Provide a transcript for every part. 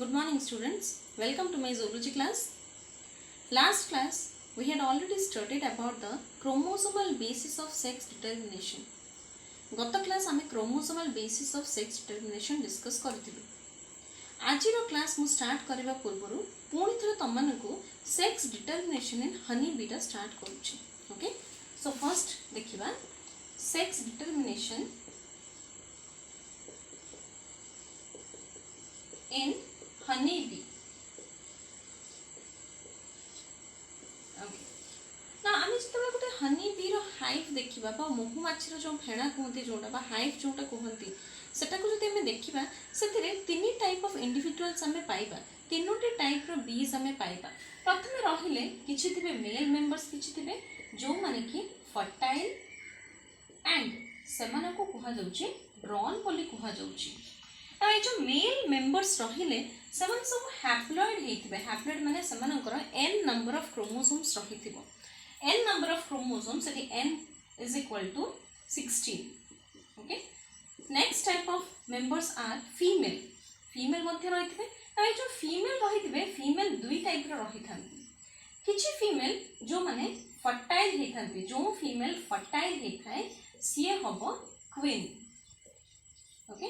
Good morning students. Welcome to my zoology class. Last class we had already studied about the chromosomal basis of sex determination. गत class आमे chromosomal basis of sex determination discuss करथिलु. आजिर class मु start करबा पूर्वरु पुणी थरे तमनकु sex determination in honey bee टा स्टार्ट करूछि. ओके सो फर्स्ट देखिबा sex determination in honey bee. ना आम जो गोटे हनी बी हाइव देखा महुमाछी जो फेणा कहते जोटा बा हाइव जोटा कहती सेटा को जब आम देखा से तीन टाइप ऑफ इंडिविजुअल्स आम पाइबा तीनोटी टाइप रो बीज आम पाइबा. प्रथम रहिले किछि थिबे मेल मेंबर्स किछि थिबे जो माने कि फर्टाइल एंड सेमाना को कहा जाउछि ड्रॉन बोली कहा जाउछि. आ जो मेल मेंबर्स रहिले सेमान सब हैप्लॉइड हेथिबे. हैप्लॉइड माने सेमानकर n नंबर ऑफ क्रोमोसोम्स रहिथिबो. n number of chromosomes so n is equal to 16. Okay, next type of members are female. Female मध्ये रहिथिबे. आ जो female रहिथिबे female दुई टाइप रो रहिथांती. किछि female जो माने fertile हेथांती जो female fertile हेथाय सिए हबो queen. ओके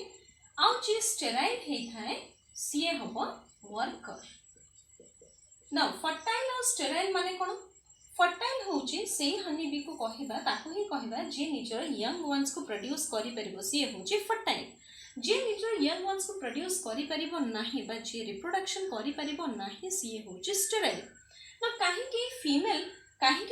आ जे sterile हेथाय सिए हबो worker. now fertile और sterile माने कोन? फर्टाइल होची से हनी बी को कहिबा ताको ही कहिबा जे निजर यंग वन्स को प्रोड्यूस करि परिबो से होची फर्टाइल. जे निजर यंग वन्स को प्रोड्यूस करि परिबो नाही बा जे रिप्रोडक्शन करि परिबो नाही से होची स्टेराइल. ना काहे कि फीमेल काहे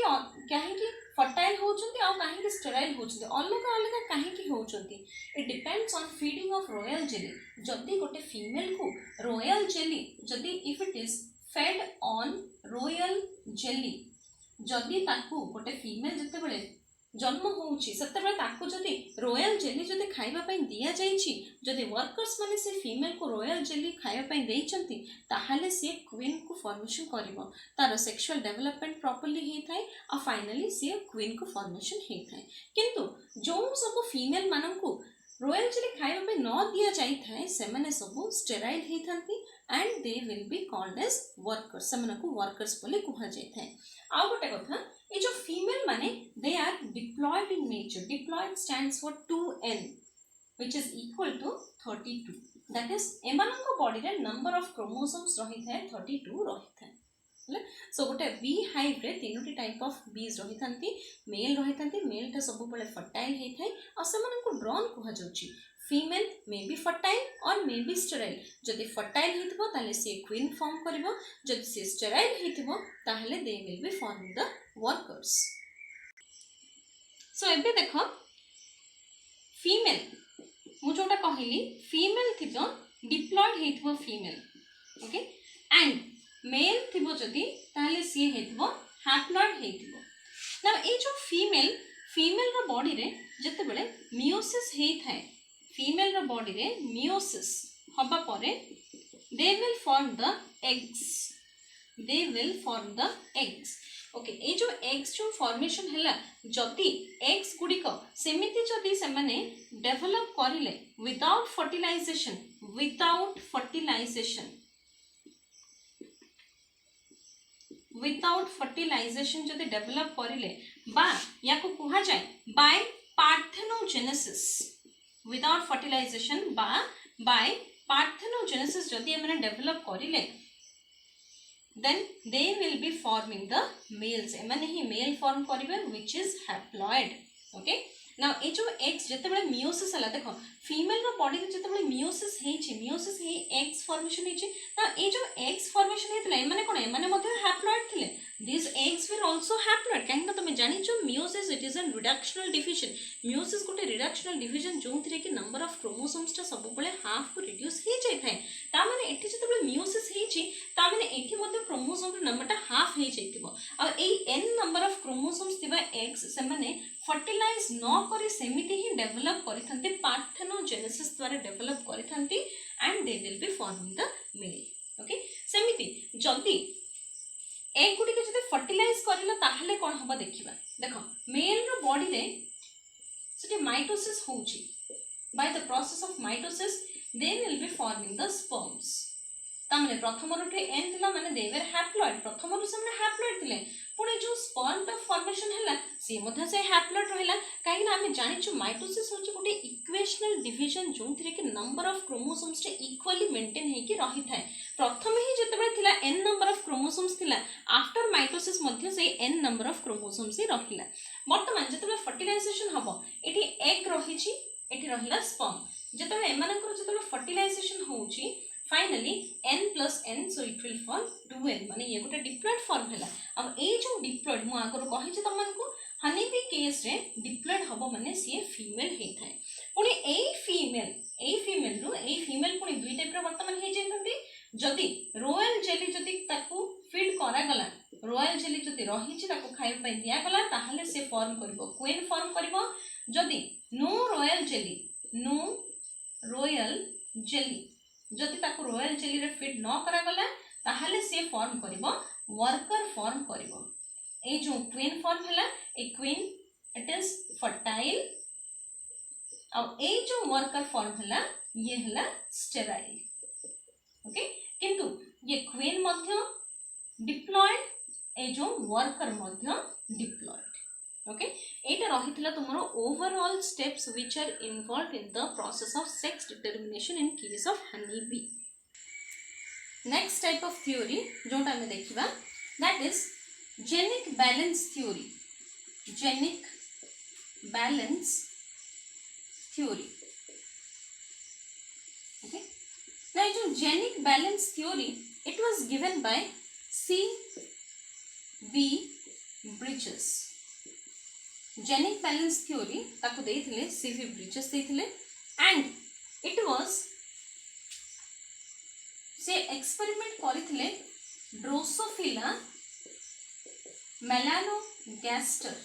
कि फर्टाइल होचंती आ काहे कि स्टेराइल होचंती अलग अलग काहे कि होचंती it depends on feeding of royal jelly. जदी गोटे फीमेल को रॉयल जेली जदी if it is fed on royal jelly जदि ताकू गोटे फीमेल जते बेले जन्म होउची सते बेले ताकू जदि रॉयल जेली जदि खाइबा पई दिया जाईची जदि वर्कर्स माने से फीमेल को रॉयल जेली खाइबा पई देइचंती ताहाले से क्वीन को फॉर्मेशन करिवो. तार सेक्सुअल डेवलपमेंट प्रॉपर्ली हे थाए आ फाइनली से क्वीन को फॉर्मेशन हे थाए. किंतु जो सब फीमेल मानन को रॉयल जेली खाइबा पई न दिया जाई थाए से माने सब स्टेराइल हे थांती and they will be called as workers. सेमन को वर्कर्स बोले कहा जाय थाए. आ गोटे कथा ए जो फीमेल माने they are diploid in nature. Diploid stands for 2n which is equal to 32. that is एमानक body रे नंबर ऑफ क्रोमोसोम्स रही थाए 32 रही थाए. सो गोटे बी हाइव रे तीनोटी टाइप ऑफ बीज रही थांती. मेल रही थांती. मेल टा सब बेले फर्टाइल हे थाए आ सेमन को ड्रॉन कहा जाउची. फीमेल मे बी फर्टाइल और मे बी स्टेराइल. जदि फर्टाइल हेतिबो ताले से क्वीन फॉर्म करिवो. जदि से स्टेराइल हेतिबो ताले they will be forming the workers. So एबे देखो फीमेल मु जोटा कहिली फीमेल थिबो डिप्लॉयड हेतिबो फीमेल. ओके एंड मेल थिबो जदि ताले से हेतिबो हैप्लॉयड हेतिबो. ना ए जो फीमेल रो बॉडी रे जते बेले मियोसिस हे थाए फीमेल रो बॉडी रे मियोसिस हबा परे they will form the eggs. Okay ए जो एग्स जो फॉर्मेशन हैला जदी एग्स गुडी को सेमिति जदी से माने डेवलप करिले विदाउट फर्टिलाइजेशन जदी डेवलप करिले बा या को कहा जाय बाय पार्थेनोजेनेसिस विदाउट फर्टिलाइजेशन बा बाय पार्थेनोजेनेसिस जदी एमने डेवलप करिले then they will be forming the males. एमने ही मेल फॉर्म करिवे which is haploid. okay now ए जो एग्स जते बेले मियोसिस हला देखो फीमेल रो बॉडी रे जते बेले मियोसिस हे एग्स फॉर्मेशन हेची ना ए जो एग्स फॉर्मेशन हेतले एमने कोन एमने मध्ये हैप्लॉइड थिले. these eggs were also haploid. काहे ना तुमे जानि जो meiosis it is N reductional division. Meiosis गोटे रिडक्शनल डिविजन जो थिरे कि नंबर ऑफ क्रोमोसोम्स टा सब बेले हाफ को रिड्यूस हे जाय थाए. ता माने एठी जते बेले मियोसिस हेची ता माने एठी मध्ये क्रोमोसोम रो नंबर टा हाफ हे जायतिबो. आ ए n नंबर ऑफ क्रोमोसोम्स दिबा एग्स से माने फर्टिलाइज न करी सेमिति ही डेवलप करिथांती पार्थेनोजेनेसिस द्वारा डेवलप करिथांती and they will be forming the male. Okay सेमिति जदी एग गुडी के जदि फर्टिलाइज करिला ताहले कोन हबा देखिबा. देखो मेल रो बॉडी रे सेठी माइटोसिस होउची. by the process of mitosis they will be forming the sperms. तामने प्रथम रुटे एन थिला माने दे वर हैप्लॉइड प्रथम रु से हैप्लॉइड थिले पुणे जो स्पर्म टा फॉर्मेशन हैला से मध्य से हैप्लॉइड रहला काहे ना हम जानि छु माइटोसिस होची गोटे इक्वेशनल डिवीजन जो थिरे कि नंबर ऑफ क्रोमोसोम्स टे इक्वली मेंटेन हे कि रही थाए प्रथम ही जतबे थिला n नंबर ऑफ क्रोमोसोम्स थिला आफ्टर माइटोसिस मध्य से n नंबर ऑफ क्रोमोसोम्स ही रहिला वर्तमान जतबे फर्टिलाइजेशन हबो एठी एग रही छि एठी रहिला स्पर्म जतबे एमानकर जतबे फर्टिलाइजेशन होची finally n plus n so it will form 2n माने ये गोटे डिप्लॉइड फॉर्म हैला अब ए जो डिप्लॉइड मु आगर कहि छ तमन को हनी बी केस रे डिप्लॉइड हबो माने सी फीमेल हे थाए पुनी a female row a female पुनी दुई टाइप रो वर्तमान हे जेंतंती जदी रॉयल जेली जदी ताकू फीड करा गला रॉयल जेली जदी रही छ ताकू खाइ पय दिया गला ताहले से फॉर्म करबो क्वीन फॉर्म करबो जदी नो रॉयल जेली जदि ताको रॉयल जेली रे फीड न करा गला ताहले से फॉर्म करबो वर्कर फॉर्म करबो ए जो क्वीन फॉर्म हैला ए क्वीन इट इज फर्टाइल और ए जो वर्कर फॉर्म हैला ये हैला स्टेराइल ओके किंतु ये क्वीन मध्य डिप्लॉइड ए जो वर्कर मध्य डिप्लॉइड ओके एटा रहितला तुमरो overall steps which are involved in the process of sex determination in case of honey bee next type of theory जोटा हमें देखिबा that is genic balance theory okay now जो genic balance theory it was given by C.B. Bridges genic balance theory ताको देथिले C.B. Bridges देथिले and it was से experiment करिथिले Drosophila melanogaster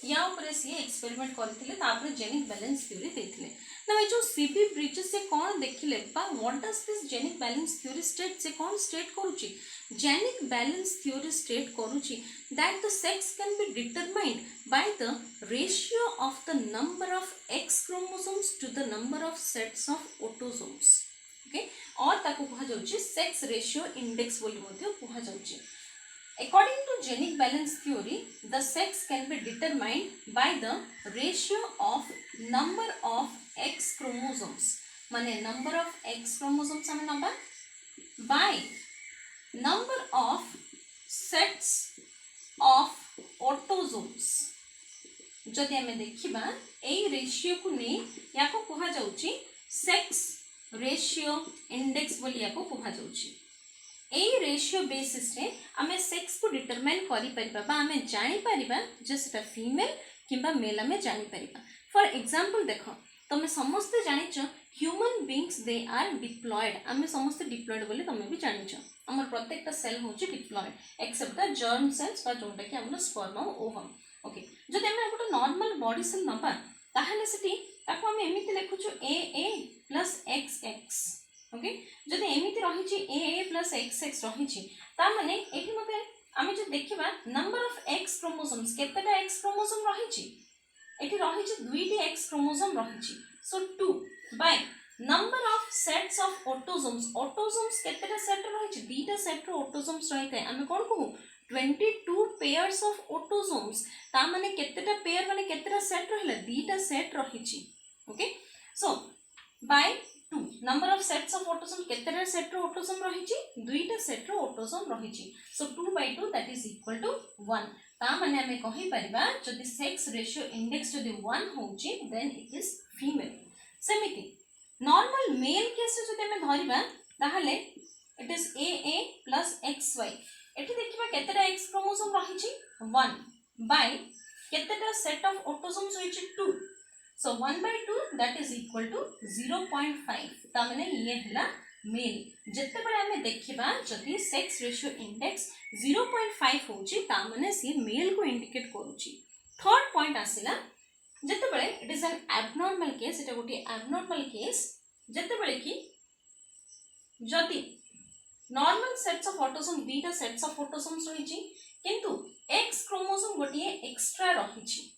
या ऊपर से एक्सपेरिमेंट करथिले तापर जेनिक बैलेंस थ्योरी देथिले ना ए जो सीबी ब्रिजेस से कोन देखिले बा what does this genic balance theory state से कोन स्टेट करूची जेनिक बैलेंस थ्योरी स्टेट करूची that the sex can be determined by the ratio of the number of X chromosomes to the number of sets of autosomes okay और ताको कहा जाउची sex ratio index बोली मध्ये कहा जाउची According to genic balance theory, the sex can be determined by the ratio of number of X chromosomes. माने number of X chromosomes हमें number by number of sets of autosomes. जदि हमें देखिबा ए ratio को ने याको कहा जाउची सेक्स रेशियो इंडेक्स बोली याको कहा जाउची ए रेशियो बेसिस रे आमे सेक्स को डिटरमाइन करि परिबा बा आमे जानि परिबा जे सेटा फीमेल किबा मेल आमे जानि परिबा फॉर एग्जांपल देखो तमे समस्त जानि छ human beings they are diploid आमे समस्त डिप्लॉयड बोली तमे भी जानि छ हमर प्रत्येकटा सेल होची diploid except the germ cells बा जोटा कि हमर स्पर्म और ओवम ओके जदि हमें गोटे नॉर्मल बॉडी सेल नबा ताहले सेठी ताको हम एमिति लिखु छु a plus xx ओके जदि एमिति रही छि a plus xx रही छि ता माने एठी मते आमे जे देखिबा नंबर ऑफ x क्रोमोसोम्स केतेटा x क्रोमोसोम रही छि एठी रही छि दुईटी x क्रोमोसोम रही छि so 2 by number of sets of autosomes केतेटा सेट रही छि दुईटा सेट रो ऑटोसोम्स रही थाए आमे कोन कहू 22 पेयर्स ऑफ ऑटोसोम्स ता माने केतेटा पेयर माने केतेटा सेट रहले दुईटा सेट रही छि okay so by 2 number of sets of autosome केतेटा सेट रो ऑटोसोम रही छि दुईटा सेट रो ऑटोसोम रही छि so 2/2 that is equal to 1 ता माने हमें कहि परिबा जदि सेक्स रेशियो इंडेक्स जदि 1 होछि देन इट इज फीमेल सेमिति नॉर्मल मेल केस जदि हमें धरिबा ताहले it is AA plus XY एठी देखिबा केतेटा X क्रोमोसोम रही छि 1 बाय केतेटा सेट ऑफ ऑटोसोम्स रही छि 2 so 1/2 that is equal to 0.5 ता माने ये हला मेल जत्ते बळे हमें देखिबा जदि सेक्स रेशियो इंडेक्स 0.5 होची ता माने सी मेल को इंडिकेट करूची थर्ड पॉइंट आसिला जत्ते बळे it is an abnormal case एटा गोटी एब्नॉर्मल केस जत्ते बळे की जदि नॉर्मल सेट्स ऑफ ऑटोसोम बीटा सेट्स ऑफ ऑटोसोम्स रही छि किंतु एक्स क्रोमोसोम गोटी एक्स्ट्रा रही छि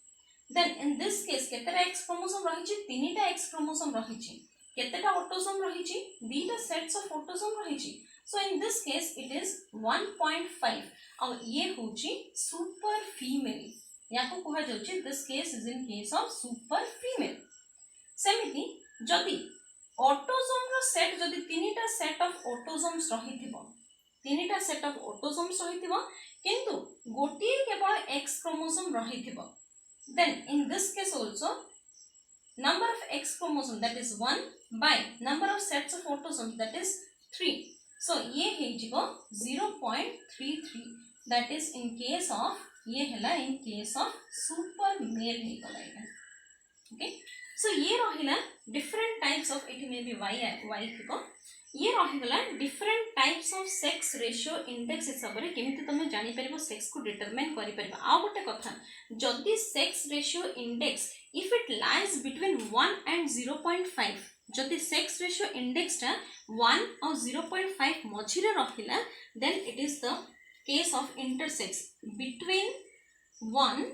देन इन दिस केस केतेटा एक्स क्रोमोसोम रही तीनटा एक्स क्रोमोसोम रही केतेटा ऑटोसोम रही दीटा सेट्स ऑफ ऑटोसोम रही so in this case it is 1.5 और ये होची सुपर फीमेल या को कहा जाउची this case is in case of super female सेमिति जदि ऑटोसोम रो सेट जदि तीनटा सेट ऑफ ऑटोसोम्स रहिथिबो तीनटा सेट ऑफ ऑटोसोम्स रहिथिबो किंतु गोटिए केवल एक्स क्रोमोसोम रहिथिबो then in this case also number of X chromosome that is 1 by number of sets of autosomes that is 3 so ये है जिगो 0.33 that is in case of ये हला in case of super male है गला okay so ये रहिला different types of it may be y थिको ये रहिगला different types of sex ratio index हिसाब रे केमिति तमे जानि परिबो सेक्स को डिटरमाइन करि परिबो आ गोटे कथा जदि sex ratio index if it lies between 1 and 0.5 जदि सेक्स रेशियो इंडेक्स टा 1 और 0.5 मझिरे रहिला then it is the case of intersex between 1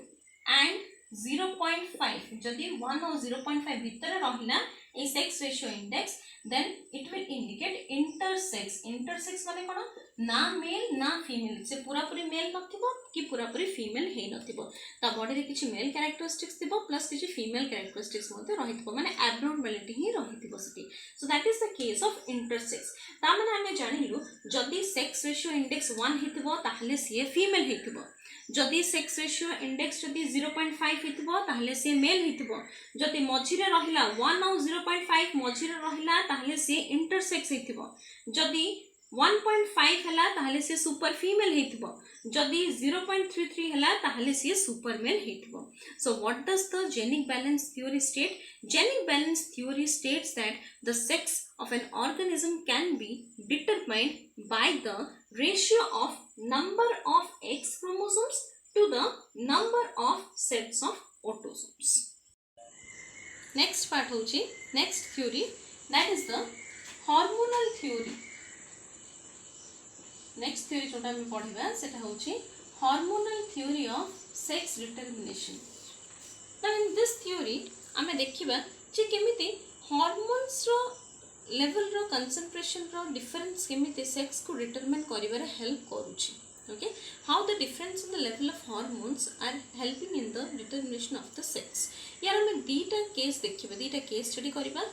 and 0.5 जदि 1 और 0.5 भीतर रहिला ए sex ratio index then it will indicate intersex माने कोन ना मेल ना फीमेल से पूरा पूरी मेल नथिबो कि पूरा पूरी फीमेल हे नथिबो ता बॉडी रे किछि मेल कैरेक्टरिस्टिक्स थिबो प्लस किछि फीमेल कैरेक्टरिस्टिक्स मध्ये रहितबो माने एब्नॉर्मलिटी ही रहितबो सटी so that is the case of intersex ता माने हमें जानिलु जदि सेक्स रेशियो इंडेक्स 1 हेतिबो ताहले से फीमेल हेतिबो जदि सेक्स रेशियो इंडेक्स जदि 0.5 हेतिबो ताहले से मेल हेतिबो जदि मझिरे रहिला 1 और 0.5 मझिरे रहिला ताहले से इंटरसेक्स हेतिबो जदि 1.5 हला ताहले से सुपर फीमेल हेतिबो जदि 0.33 हला ताहले से सुपर मेल हेतिबो so what does the genic balance theory state genic balance theory states that the sex of an organism can be determined by the ratio of number of X chromosomes to the number of sets of autosomes. Next part होची next theory that is the hormonal theory. Next theory जोटा हम पढ़िबा सेटा होची hormonal theory of sex determination. Now in this theory आमे देखिबा जे केमिति hormones रो लेवल रो कंसंट्रेशन रो डिफरेंस केमिति सेक्स को डिटरमाइन करिवारे हेल्प करूची okay how the difference in the level of hormones are helping in the determination of the sex यार हम दीटा केस देखिबा दीटा केस स्टडी करिबा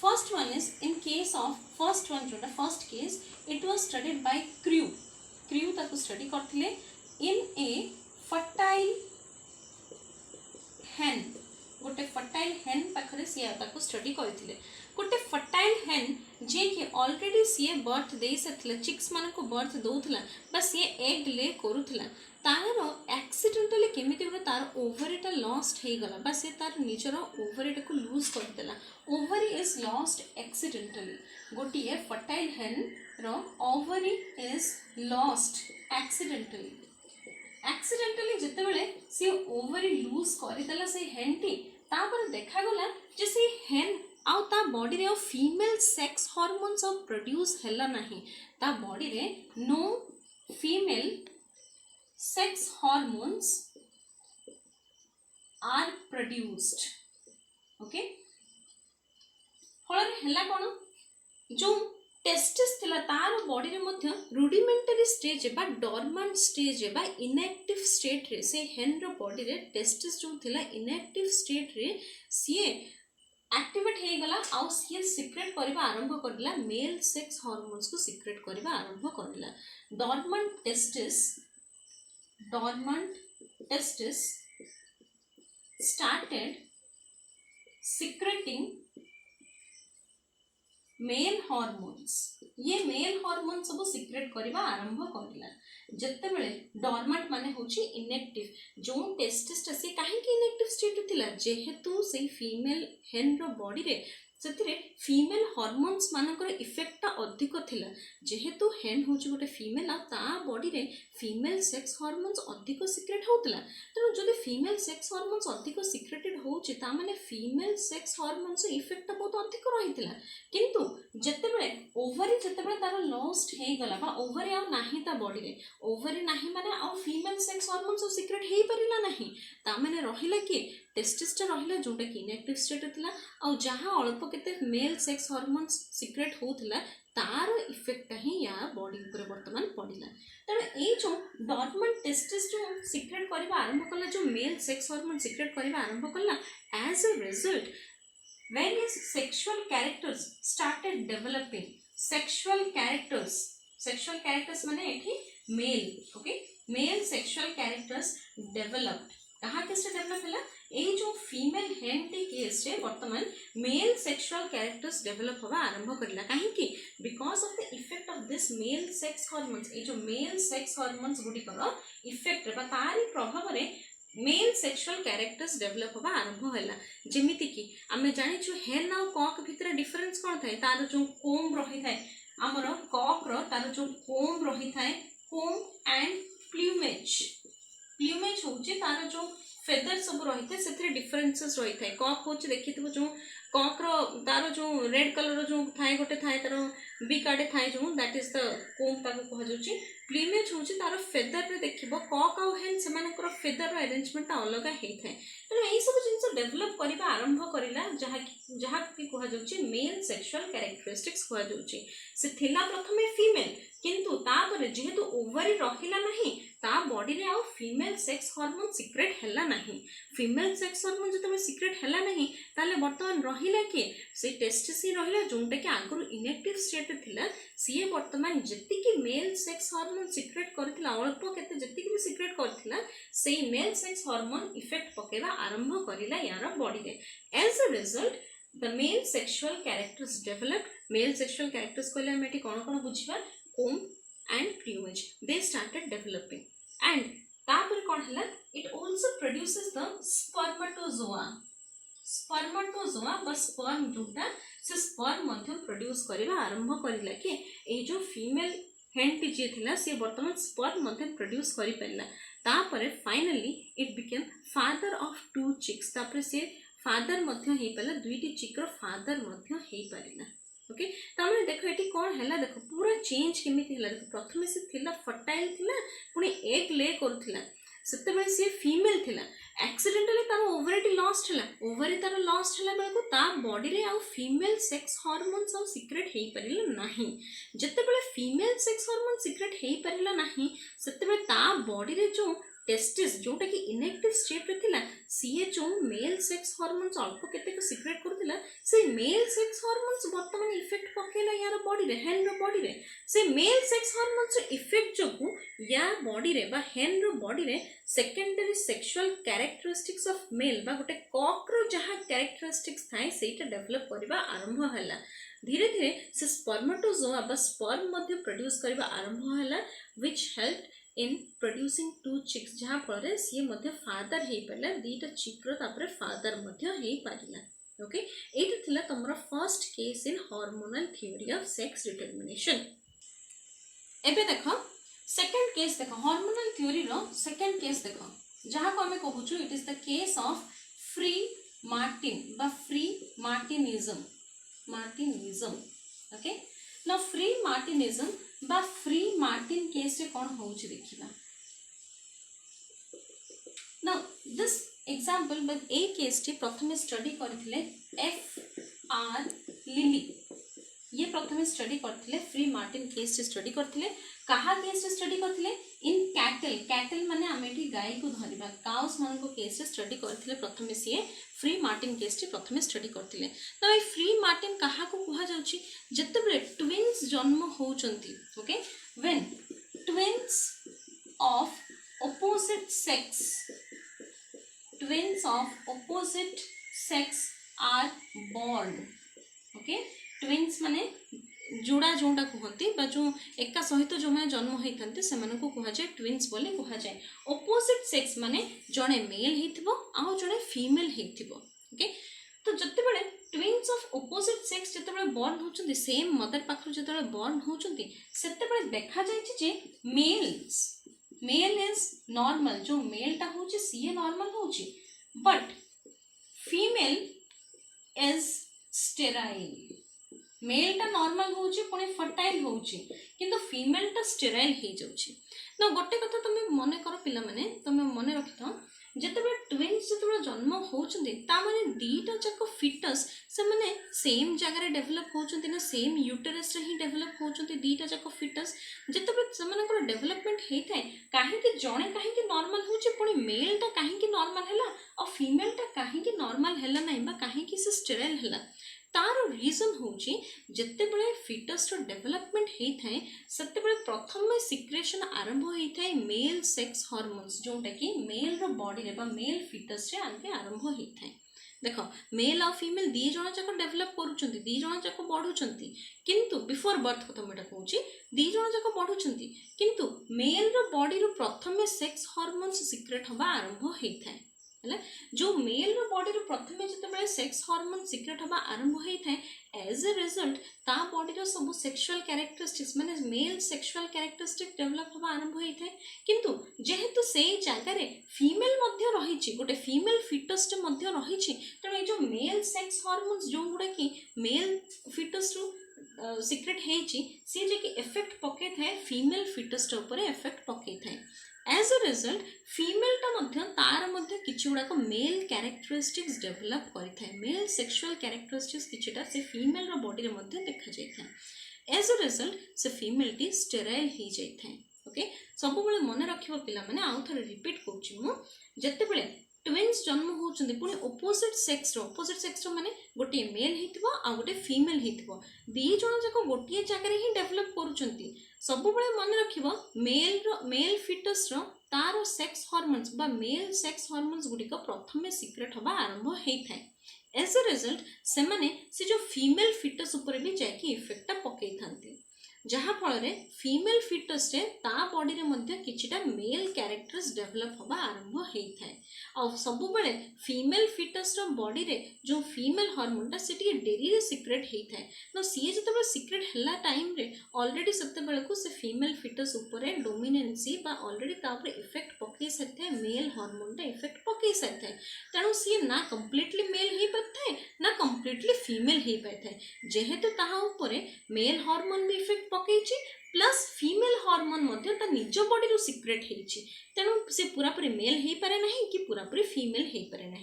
first one is in case of first one जोटा first case it was studied by Crew ताको study करथिले in a fertile hen गोटे फर्टाइल hen पाखरे सिया ताको स्टडी करथिले गोटे फर्टाइल hen जे कि ऑलरेडी सीए बर्थ दे सथिला चिक्स मान को बर्थ दउथला बस ये एग ले करूथला तार एक्सीडेंटली केमिति गोटे तार ओवरीटा लॉस्ट हे गला बस ये तार निजर ओवरीटा को लूज कर देला ओवरी इज लॉस्ट एक्सीडेंटली गोटे ये फर्टाइल hen रो ओवरी इज लॉस्ट एक्सीडेंटली जिते बेले से ओवरी लूज कर देला से हेनटी तापर देखा गला जे से हेन आउ ता बॉडी रे female sex hormones of produce हैला नहीं ता बॉडी रे no female sex hormones are produced okay फल हैला कोन जो टेस्टिस थिला तार बॉडी रे मध्य रुडिमेंटरी स्टेज बा डॉर्मेंट स्टेज बा इनएक्टिव स्टेट रे से हेन रो बॉडी रे टेस्टिस जो थिला इनएक्टिव स्टेट रे सीए एक्टिवेट हे गला आउ सीए सीक्रेट करबा आरंभ करला मेल सेक्स हार्मोन्स को सीक्रेट करबा आरंभ करला dormant testis started secreting male hormones ये मेल हार्मोन सब सीक्रेट करबा आरंभ करला जत्ते बेले डॉर्मेंट माने होची इनएक्टिव जो टेस्टिस से काहे कि इनएक्टिव स्टेट थिला जेहेतु से फीमेल हेन रो बॉडी रे सेतिरे फीमेल हार्मोन्स मानकर इफेक्टटा अधिक थिला जेहेतु हेन होची गोटे फीमेल आ ता बॉडी रे फीमेल सेक्स हार्मोन्स अधिक सीक्रेट होतला तो जदि फीमेल सेक्स हार्मोन्स अधिक सीक्रेटेड होची ता माने फीमेल सेक्स हार्मोन्स इफेक्ट बहुत अधिक रहितला किंतु जत्ते बेले ओवरी जत्ते बेले तार लॉस्ट हे गला बा ओवरी आ नाही ता बॉडी रे ओवरी नाही माने आ फीमेल सेक्स हार्मोन्स सीक्रेट हे परिला नाही ता माने रहिला कि टेस्टिसटा रहिला जोटा कि इनएक्टिव स्टेट थिला आ जहाँ अल्प केते मेल सेक्स हार्मोन्स सिक्रेट होउथिला तार इफेक्ट ही या बॉडी ऊपर वर्तमान पड़िला। तेणु ये जो डॉर्मेंट टेस्टिस जो सिक्रेट करबा आरंभ कला जो मेल सेक्स हार्मोन सिक्रेट करबा आरंभ कला as a result various sexual characters started developing sexual characters माने एठी male okay male sexual characters developed कहाँ केस डेवलप है ये जो फीमेल हेन टी केस रे वर्तमान मेल सेक्सुअल कैरेक्टर्स डेवलप होगा आरंभ करला कहीं because of the effect of this mail sex hormones ये जो मेल सेक्स हार्मोन्स गुडी कर इफेक्ट रे तारी प्रभाव रे मेल सेक्सुअल कैरेक्टर्स डेवलप होगा आरंभ है जमीती कि आम जाचु हेन आ कॉक भितर डिफरेन्स कौन थाए तार जो कोम रही थाए आमर कॉक रो तार जो कोम रही थाए कोम एंड प्ल्यूमेज होचे तार जो फेदर सब रही थाए से डिफरेन्सेस रही थाए कॉक होचे देखि जो कॉक रो तार जो रेड कलर जो थाए गोटे थाए तार बिक आडे थाए जो दैट इज द कोम ताको कह जाउची प्ल्यूमेज होचे तार फेदर रे देखिबो कॉक आ हेन सेमानकर फेदर रो अरेंजमेंट अलग हेई थाए तो एई सब जिंस डेवलप करबा आरंभ करिला जहा कि कह जाउची मेल सेक्सुअल कैरेक्टरिस्टिक्स कह जाउची से थिला प्रथमे फीमेल किंतु तापर जेहेतु ओवरी रहिला नहीं ता बॉडी रे आ फीमेल सेक्स हार्मोन सिक्रेट हैला नहीं फीमेल सेक्स हार्मोन जतबे सिक्रेट हैला नहीं ताले वर्तमान रहिला कि से टेस्टिस ही रहिला जोंटा कि आगु इनएक्टिव स्टेट थिला सी वर्तमान जति कि मेल सेक्स हार्मोन सिक्रेट करथिला अल्प केते जति कि सिक्रेट करथिला से मेल सेक्स हार्मोन इफेक्ट पकेबा आरंभ करिला यार बॉडी रे as a result the male sexual characters developed male sexual characters कहले हम एठी कोन बुझिबा comb and plumage they started developing and तापर कौन है it also produces the spermatozoa बस sperm जोटा से sperm मध्य produce करिबा आरंभ करिला कि ए जो फीमेल हेन टी जे थिला से वर्तमान sperm मध्य produce करि परला तापर finally it became father of 2 chicks तापर से फादर मध्य हे परला दुईटी चिक रो फादर मध्य हे परला ओके तामने देखो एटी कौन हैला देखो पूरा चेंज केमिति हैला देखो प्रथम से थिला फर्टाइल थिला पुनी एग ले करथिला सेते बेले से फीमेल थिला एक्सीडेंटली तार ओवरिटी लॉस्ट हैला ओवरी तार लॉस्ट हैला बेले को ता बॉडी रे आ फीमेल सेक्स हार्मोन सब सीक्रेट हेई परिला नाही जते बेले फीमेल सेक्स हार्मोन सीक्रेट हेई परिला नाही सेते बेले ता बॉडी रे जो टेस्टिस जोटा कि इनएक्टिव स्टेट रे थिला सीए जो मेल सेक्स हार्मोन्स अल्प केते को सीक्रेट करथिला से मेल सेक्स हार्मोन्स वर्तमान इफेक्ट पकेला यार बॉडी रे हेन रो बॉडी रे से मेल सेक्स हार्मोन्स इफेक्ट जोगु या बॉडी रे बा हेन रो बॉडी रे secondary sexual characteristics of male बा गोटे कॉक रो जहा कैरेक्टरिस्टिक्स थाए सेटा डेवलप करबा आरंभ हला धीरे धीरे से स्पर्मेटोजोआ बा स्पर्म मध्ये प्रोड्यूस करबा आरंभ हला which help in producing 2 chicks जहाँ फल सी फादर हो पारा दीटा चिक्र तापर फादर हो पारा ओके ये थिला तुम first case in hormonal theory of sex determination एबे देख सेकंड केस देख हार्मोनल थ्योरी रो सेकंड केस देख जहाँ को आम कहूँ it is the case of free martin बा फ्री मार्टिनिज्म ओके ना फ्री मार्टिनिज्म बा फ्री मार्टिन केस रे कौन होउछि देखिबा ना दिस एग्जांपल बट ए केस टी प्रथमे स्टडी करथिले एफ आर लिली ये प्रथमे स्टडी करथिले फ्री मार्टिन केस रे स्टडी करथिले कहा केस रे स्टडी करथिले इन कैटल माने आमेठी गाय को धरिबा काउस मान को केस रे स्टडी करथिले प्रथमे सीए फ्री मार्टिन केस टी प्रथमे स्टडी करथिले तो ए फ्री मार्टिन कहा को कहा जाउची जतबे ट्विन्स जन्म होउचंती okay when twins of opposite sex are born okay twins माने जोड़ा जोटा कहते जो एका सहित जो मैंने जन्म होते से कह जाए ट्विन्स बोले कह जाए ऑपोजिट सेक्स माने जड़े मेल हो जड़े फीमेल हो ओके तो जिते बड़े ट्विन्स ऑफ ऑपोजिट सेक्स जिते बॉर्न होती सेम मदर पाखर जो बॉर्न होती से देखा जाए मेल इज नॉर्मल जो मेलटा हूँ सी नॉर्मल हूँ बट फीमेल इज स्टेराइल मेलटा नॉर्मल होउची पुणे फर्टाइल होउची किंतु फीमेलटा स्टेराइल हो जाउची ना गोटे कथा तुम मन कर पिला माने तुम मन रखिथ जिते ट्विन्स जिते जन्म होती ताने दीटा जाक फिटस से मैंने सेम जगह डेभलप होती ना सेम यूटेरस ही डेभलप होती दीटा जाक फिटस जिते डेभलपमेंट होता है कहीं जड़े कहीं नॉर्मल हो मेल टा कहीं नॉर्मल है और फीमेल टा कहीं नॉर्मल है ना कहीं से स्टेराइल है तार रीजन होची जिते बड़े फिटस रो डेवलपमेंट होता है सेते बड़े प्रथम सिक्रेशन आरंभ होता है मेल सेक्स हार्मोन्स जोटा कि मेल रो बॉडी रे बा मेल फिटस रे आगे आरंभ होता है। देख मेल और फीमेल दी जण जाक डेवलप करूछंती दी जण जाक बढ़ुछंती किंतु बिफोर बर्थ कथा मैं कहूँ दी जण जाक बढ़ुछंती किंतु मेल रो बॉडी रो प्रथम सेक्स हार्मोन्स सिक्रेट हवा आरंभ होता है जो मेल रो बॉडी रो प्रथम जिते सेक्स हार्मोन सिक्रेट हवा आरंभ होता है एज ए रिजल्ट ता बॉडी रो सब सेक्सुअल कैरेक्टरिस्टिक्स माने मेल सेक्सुअल कैरेक्टरिस्टिक डेवलप हवा आरंभ होता है किंतु जेहेतु से जगह फीमेल मध्य रही गोटे फीमेल फिटस मध्य रही तेणु जो मेल सेक्स हार्मोन्स जो गुड़ा कि मेल फिटस रू सिक्रेट सी जे इफेक्ट पकई था फीमेल फिटस इफेक्ट पकई था एज अ रिजल्ट फीमेल टा तार किसी गुड़ाक मेल कैरेक्टरिस्टिक्स डेवलप करें मेल सेक्सुअल कैरेक्टरिस्टिक्स किछिटा से फीमेल बॉडी रे देखा जाए एज अ रिजल्ट से फीमेल टी स्टेराइल हो जाए ओके सब मन रख पे आउ थे रिपीट करें ट्विन्स जन्म होती पुणी ओपोजिट सेक्स रो माने गोटे मेल हो गोटे फीमेल हो दी जन जाक गोटे जगह ही डेवलप करुँच सब मन रख मेल फिटस रो तार सेक्स हार्मोन्स बा मेल सेक्स हार्मोन्स गुड़िक प्रथम सिक्रेट हवा आरंभ होता है एज अ रिजल्ट से जो फीमेल फिटस उपर भी जाकि इफेक्ट पकई था जहाँ फल फीमेल फिटस रे ता बॉडी रे मध्य किछिटा मेल कैरेक्टर्स डेवलप हवा आरंभ होता है और सब बेले फीमेल फिटस रो बॉडी रे जो फीमेल हार्मोन टा से डेरी रे सिक्रेट होता है तो सी जो सिक्रेट है टाइम रे ऑलरेडी सेते बेले को से फीमेल फिटस ऊपर डोमिनेंसी बा ऑलरेडी तापर इफेक्ट पकई सारी मेल हार्मोन टा इफेक्ट पकई सारी तेणु सी ना कंप्लीटली मेल हो पाता है ना कंप्लीटली फीमेल हो पाता है जेहेतु ताहा ऊपर मेल हार्मोन भी इफेक्ट पकई प्लस फीमेल हार्मोन निज बॉडी रो सिक्रेट होती तेणु से पूरापूरी मेल हो पारे ना कि पूरापूरी फीमेल हो पारे ना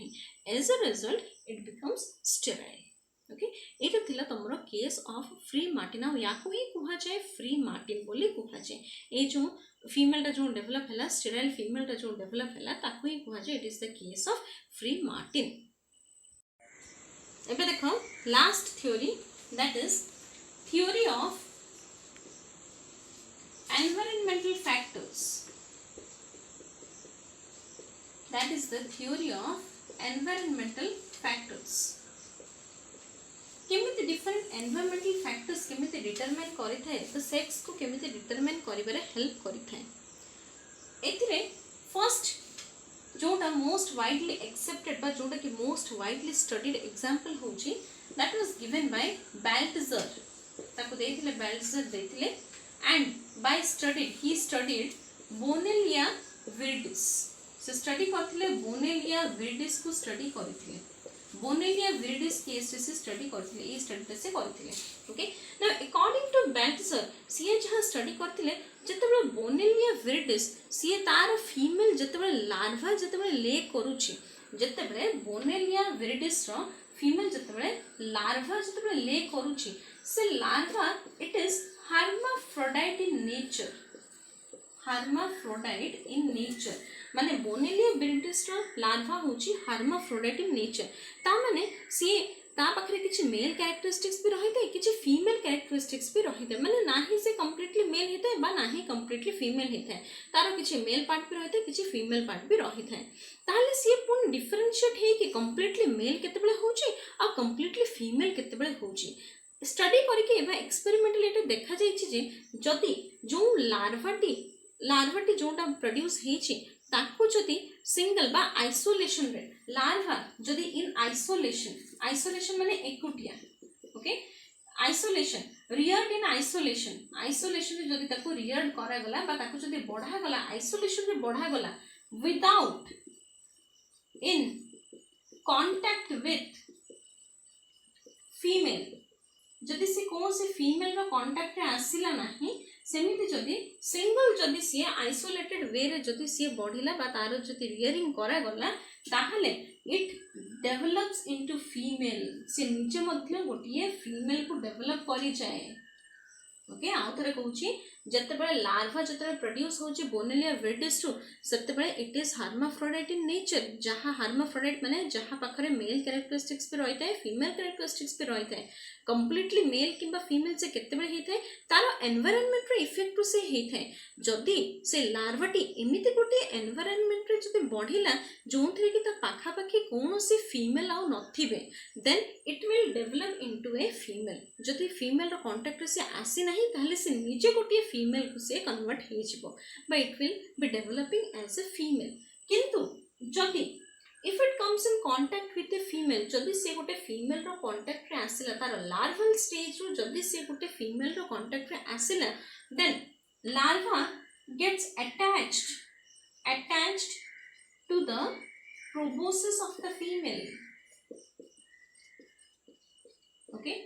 as a result it becomes sterile okay ये थिला तुम केस ऑफ फ्री मार्टिन आ या ही कह जाए फ्री मार्टिन बोली कह जाए ये जो फीमेल जो डेवलप है स्टेराइल फीमेल जो डेवलप है ताकू ही कह जाए it is the case of free Martin. एबे देखो last theory that is theory of environmental factors that is the theory of environmental factors केमिति डिफरेंट एनवायरमेंटल फैक्टर्स केमिति डिटरमाइन करि थाए तो सेक्स को केमिति डिटरमाइन करिबारे हेल्प करि थाए एथिरे फर्स्ट जोटा मोस्ट वाइडली एक्सेप्टेड बा जोटा कि मोस्ट वाइडली स्टडीड एग्जांपल होची that was given by Baltzer ताको देथिले बाल्टजर देथिले and by he studied Bonellia viridis से स्टडी करथिले Bonellia viridis को स्टडी करथिले Bonellia viridis केस से स्टडी करथिले ए स्टडी से करथिले okay now according to Balthazar सी जहां स्टडी करथिले जतबे Bonellia viridis सी तार फीमेल जतबे लार्वा जतबे ले करूची जतबे Bonellia viridis रो फीमेल जतबे लार्वा जतबे ले करूची से larva it is hermaphrodite in nature hermaphrodite in nature माने Bonellia viridis रो लार्वा होची hermaphrodite in nature ता माने सी ता पाखरे किछि मेल कैरेक्टरिस्टिक्स भी रहिते किछि फीमेल कैरेक्टरिस्टिक्स भी रहिते माने नाही से कंप्लीटली मेल हेते बा नाही कंप्लीटली फीमेल हेते तारो किछि मेल पार्ट भी रहिते किछि फीमेल पार्ट भी रहिते ताले सी पुन डिफरेंशिएट हे कि कंप्लीटली मेल केतेबेले होची आ कंप्लीटली फीमेल केतेबेले होची स्टडी करके एबा एक्सपेरिमेंटली एटा देखा जायछि जे जदी जो लार्वाटी जोटा प्रोड्यूस हेछि ताको जदी सिंगल बा आइसोलेशन रे लार्वा जदी इन आइसोलेशन माने एकुटिया okay isolation reared in isolation रे जदी ताको रियर्ड करा गला बा ताको जदी बढ़ा गला आइसोलेशन रे बढ़ा गला without in contact with female जदि से कौन से फीमेल रो कांटेक्ट रे आसिला नाही सेमिति जदि सिंगल जदि सी आइसोलेटेड वे रे जदि सी बढ़िला बा तार जदि रियरिंग करा गला ताहले इट डेवलप्स इनटू फीमेल से निजे मध्य गोटे फीमेल को डेवलप करी जाए ओके आउ थरे कहूची जते बळे लार्वा जते प्रोड्यूस होची बोनेलिया विरिडिस टू सेते बळे it is hermaphrodite in nature जहा हार्माफ्रोडाइट माने जहा पाखरे मेल कैरेक्टरिस्टिक्स भी रहिता है फीमेल कैरेक्टरिस्टिक्स भी रहिता है कंप्लीटली मेल किंबा फीमेल से केते बळे हेथे तार एनवायरनमेंट रे इफेक्ट से हेथे जदी से लार्वाटी एमिति गोटे एनवायरनमेंट रे जदी बढ़िला जोंथरे कि ता पाखा पाखी कोनोसी फीमेल आउ नथिबे then it will develop into a female जदी फीमेल रो कांटेक्ट से आसी नहीं ताहले से निजे गोटे फीमेल को से कन्वर्ट हे जिवो but it will be developing as a female किंतु जदी if it comes in contact with a female जदि से गोटे फीमेल रो कांटेक्ट रे आसिला तार लार्वल स्टेज रो जदि से गोटे फीमेल रो कांटेक्ट रे आसिला then larva gets attached to the proboscis of the female okay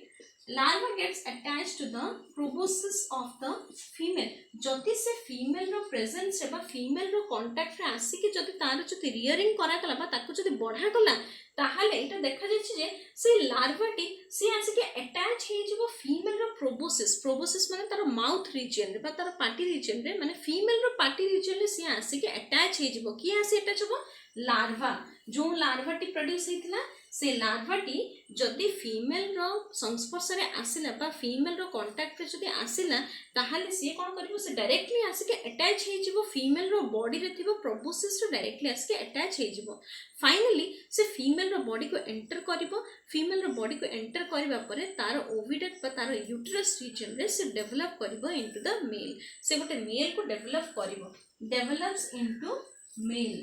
larva gets attached to the proboscis of the female जदि से फीमेल रो प्रेजेंस रे बा फीमेल रो कांटेक्ट रे आसी कि जदि तार जदि रियरिंग करा गला बा ताकू जदि बढ़ा गला ताहले एटा देखा जाछि जे से लार्वाटी से आसी के अटैच हे जिवो फीमेल रो प्रोबोसिस माने तार माउथ रीजन रे बा तार पार्टी रीजन रे माने फीमेल रो पार्टी रीजन रे से आसी के अटैच हे जिवो कि आसी अटैच हो लार्वा जो लार्वाटी प्रोड्यूस हेतिला से लार्वाटी जदि फीमेल रो संस्पर्श रे आसिला बा फीमेल रो कांटेक्ट रे जदि आसिला ताहाले से कोन करिवो से डायरेक्टली आसी के अटैच हे जिवो फीमेल रो बॉडी रे थिबो प्रोबोसिस रो डायरेक्टली आसी के अटैच हे जिवो फाइनली से फीमेल रो बॉडी को एंटर करिवो फीमेल रो बॉडी को एंटर करबा परे तार ओविडक्ट बा तार यूटेरस रीजन रे से डेवलप करिवो इनटू द मेल से गोटे मेल को डेवलप करिवो डेवलप्स इनटू मेल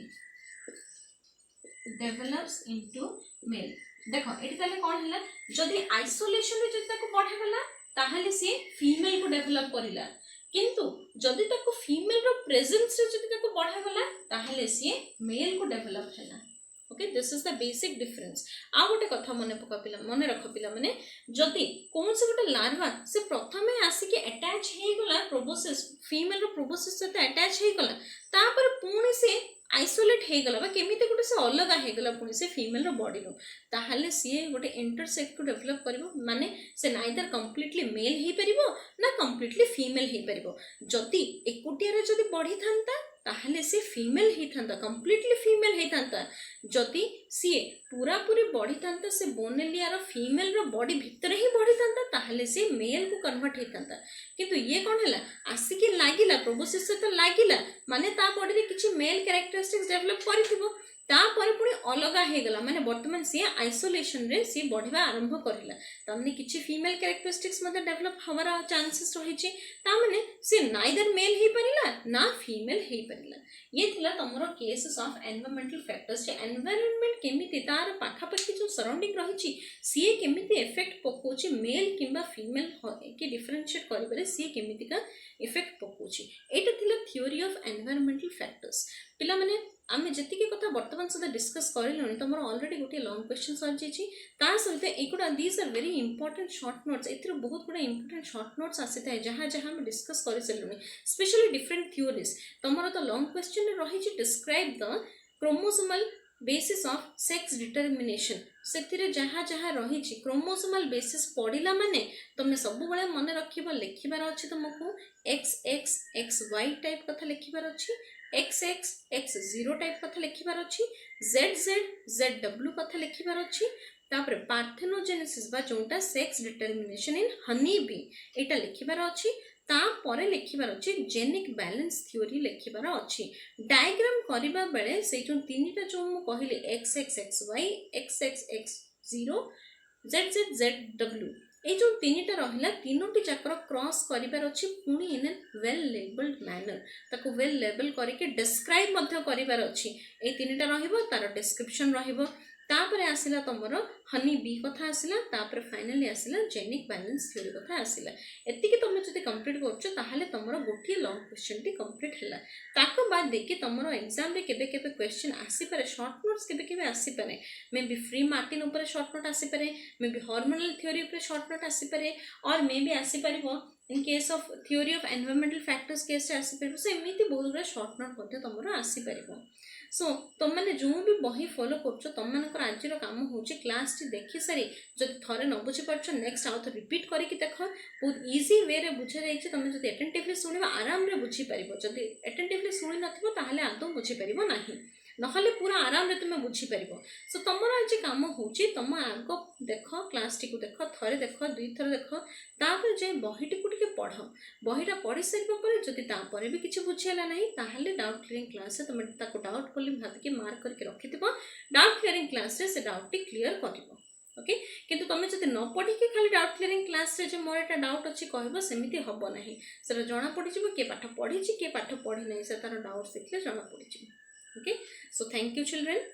देखो एटी ताले कोन हला जदी आइसोलेशन रे जदी ताको बढ़ा गला ताहले से फीमेल को डेवलप करिला किंतु जदी ताको फीमेल रो प्रेजेंस रे जदी ताको बढ़ा गला ताहले से मेल को डेवलप हैला okay this is the basic difference आ गोटे कथा मने रख पिला माने जदी कोन से गोटे लार्वा से प्रथमे आसी के अटैच हे गला प्रोबोसिस फीमेल रो प्रोबोसिस से अटैच हे गला तापर पुणी से आइसोलेट हे गला बा केमिते गोटे से अलग हे गला पुणी से फीमेल रो बॉडी रो ताहाले सी गोटे इंटरसेक्ट को डेवलप करिवो माने से नाइदर कंप्लीटली मेल हे परिबो ना कंप्लीटली फीमेल हे परिबो जदी एकुटिया रे जदी बढ़ी थांता ताहले से फीमेल हे थांता कंप्लीटली फीमेल हे थांता जदी सी पूरा पूरी बढ़ी थांता से बोनेलिया रो फीमेल रो बॉडी भीतर ही बढ़ी थांता ताहले से मेल को कन्वर्ट हे थांता किंतु ये कोन हला आसी के लागिला प्रोबोसिस से तो लागिला माने ता बॉडी रे किछि मेल कैरेक्टरिस्टिक्स डेवलप करिथिबो ता परे पुणी अलग हे गला माने वर्तमान से आइसोलेशन रे से बढ़िबा आरंभ करिला तमने किछि फीमेल कैरेक्टरिस्टिक्स मते डेवलप हमारा चांसेस रहिछि ता माने से नाइदर मेल हे परिला ना फीमेल हे परिला ये थिला तमरो केसेस ऑफ एनवायरमेंटल फैक्टर्स जे एनवायरनमेंट केमिति तार पाखा पाखी जो सराउंडिंग रहिछि सी केमिति इफेक्ट पकोछि मेल किंबा फीमेल के डिफरेंशिएट करिबरे सी केमिति का इफेक्ट पकोछि एटा थिला थ्योरी ऑफ एनवायरमेंटल फैक्टर्स पिला माने आमे जति के कथा वर्तमान सदा डिस्कस करिलोनी तमरो ऑलरेडी गोटे लॉन्ग क्वेश्चन सर जेछि ता सहित एकुडा these are very important short notes एथिर बहुत गुडा इंपोर्टेंट शॉर्ट नोट्स आसीता जहां जहां हम डिस्कस करि सलोनी स्पेशली डिफरेंट थ्योरीज तमरो तो लॉन्ग क्वेश्चन रे रहिछि describe the chromosomal basis of sex determination सेथिरे जहां जहां रहिछि क्रोमोसोमल बेसिस पढिला माने तमे सब बळे मन रखिबो लेखिबार अछि तुमको XXXY टाइप कथा लेखिबार अछि XX X0 टाइप कथा लेखिबार अछि ZZZW कथा लेखिबार अछि तापर पार्थेनोजेनेसिस बा जोंटा सेक्स डिटरमिनेशन इन हनी बी एटा लेखिबार अछि ता परे लेखिबार अछि जेनिक बैलेंस थ्योरी लेखिबार अछि डायग्राम करिबा बेले से जो तीनटा जो मु कहिले XXXY XXX0 ZZZW ए जो तीनटा रहिला तीनोटी चक्र क्रॉस करिबार अछि पुनी इन वेल लेबल्ड मैनर ताको वेल लेबल करके डिस्क्राइब मध्य करिबार अछि ए तीनटा रहिबो तार डिस्क्रिप्शन रहिबो तापर आसला तुमर हनी बी कथा आसला तापर फाइनली आसला जेनिक बैलेंस थ्योरी कथा आसला एतिकी तुम जब कंप्लीट कर तुम गोटे लॉन्ग क्वेश्चन टी कंप्लीट है ताको बाद देखिए तुम एग्जाम रे केबे केबे क्वेश्चन आसीपे शॉर्ट नोट्स केबे केबे आसीपे मे बी फ्री मार्टिन उपर शॉर्ट नोट आसीपे मे बी हार्मोनल थ्योरी उपर शॉर्ट नोट आसीपे और मे बी आसीपर in case of theory of environmental factors case आसीपर सो एमती बहुत गुड़ा शॉर्ट नोट तुम आसीपर सो तुम मैंने जो भी बही फॉलो कर तुम मान आज कम हो क्लास टी देखी सारी जब थे न बुझीपार नेक्स्ट आउ थ रिपीट करके देख बहुत इजी वे रे बुझा जाइए तुम जो एटेंटिवली शुण आराम रे बुझीपार जब एटेंटिवली शुणी ना आदौ बुझीपार ना नहले पूरा आराम रे तुम्हें बुझीपार सो तुम आज कम हो तुम आग देख क्लास टी देख थे देख दुई थर देख तापर जाए बहीटी को पढ़ बहीटा पढ़ी सारे जदि भी किसी बुझीगला ना डाउट क्लीयरिंग क्लास तुम डाउट बोली भाविकी मार्क करके रखि डाउट क्लीयरिंग क्लास से डाउट टी क्लीयर कर ओके किंतु तुम जब न पढ़ी खाली डाउट क्लीयरिंग क्लास रे मोर एटा डाउट अच्छी कह सेमती हम ना से जना पड़ किए पाठ पढ़ी किए पाठ पढ़ी ना से तार डाउट देखले जना पड़ okay so thank you children.